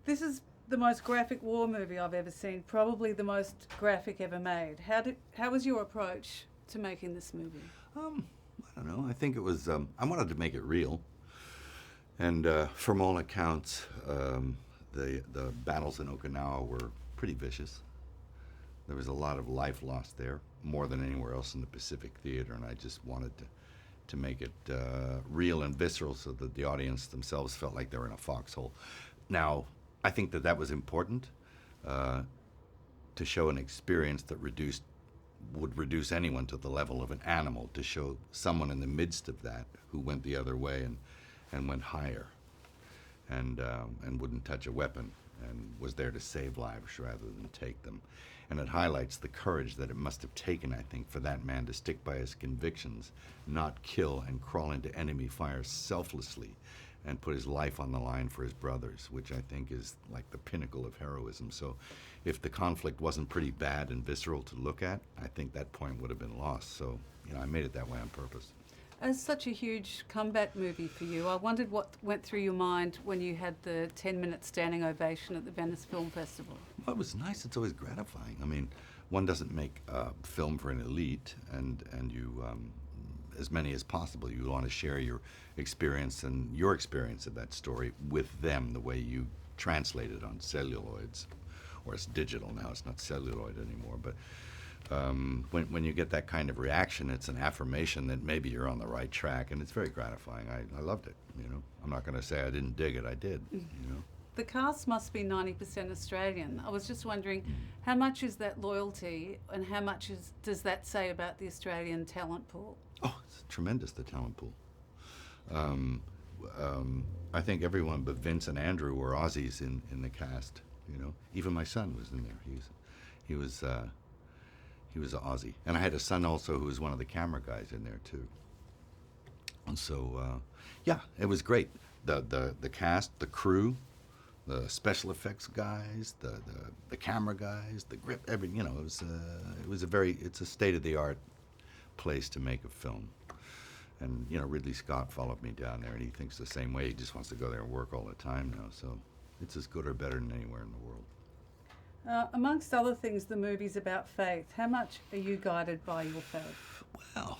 This is the most graphic war movie I've ever seen, probably the most graphic ever made. How was your approach to making this movie? I don't know. I think it was. I wanted to make it real, and from all accounts, the battles in Okinawa were pretty vicious. There was a lot of life lost there, more than anywhere else in the Pacific Theater, and I just wanted to make it real and visceral so that the audience themselves felt like they were in a foxhole. Now, I think that was important to show an experience that would reduce anyone to the level of an animal, to show someone in the midst of that who went the other way and went higher and wouldn't touch a weapon and was there to save lives rather than take them. And it highlights the courage that it must have taken, I think, for that man to stick by his convictions, not kill and crawl into enemy fire selflessly and put his life on the line for his brothers, which I think is like the pinnacle of heroism. So if the conflict wasn't pretty bad and visceral to look at, I think that point would have been lost. So, I made it that way on purpose. As such a huge comeback movie for you, I wondered what went through your mind when you had the 10-minute standing ovation at the Venice Film Festival. Well, it was nice. It's always gratifying. I mean, one doesn't make a film for an elite, and you, as many as possible, you want to share your experience and your experience of that story with them the way you translate it on celluloids. Or it's digital now, it's not celluloid anymore, but when you get that kind of reaction, it's an affirmation that maybe you're on the right track, and it's very gratifying. I loved it, I'm not going to say I didn't dig it, I did, The cast must be 90% Australian. I was just wondering, how much is that loyalty, and how much does that say about the Australian talent pool? Oh, it's tremendous, the talent pool. I think everyone but Vince and Andrew were Aussies in the cast, Even my son was in there. He was an Aussie. And I had a son also who was one of the camera guys in there too. And so, yeah, it was great. The cast, the crew, the special effects guys, the camera guys, the grip, it's a state-of-the-art place to make a film. And, Ridley Scott followed me down there, and he thinks the same way. He just wants to go there and work all the time now. So it's as good or better than anywhere in the world. Amongst other things, the movie's about faith. How much are you guided by your faith? Well,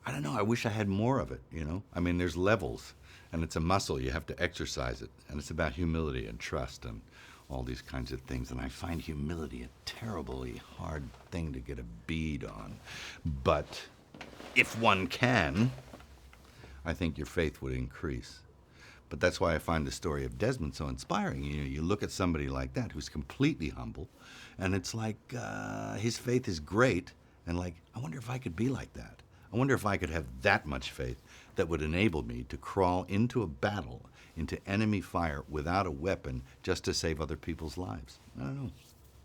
I don't know. I wish I had more of it, I mean, there's levels, and it's a muscle. You have to exercise it. And it's about humility and trust and all these kinds of things. And I find humility a terribly hard thing to get a bead on. But if one can, I think your faith would increase. But that's why I find the story of Desmond so inspiring. You look at somebody like that who's completely humble, and it's like his faith is great, and I wonder if I could be like that. I wonder if I could have that much faith that would enable me to crawl into a battle, into enemy fire without a weapon, just to save other people's lives. I don't know.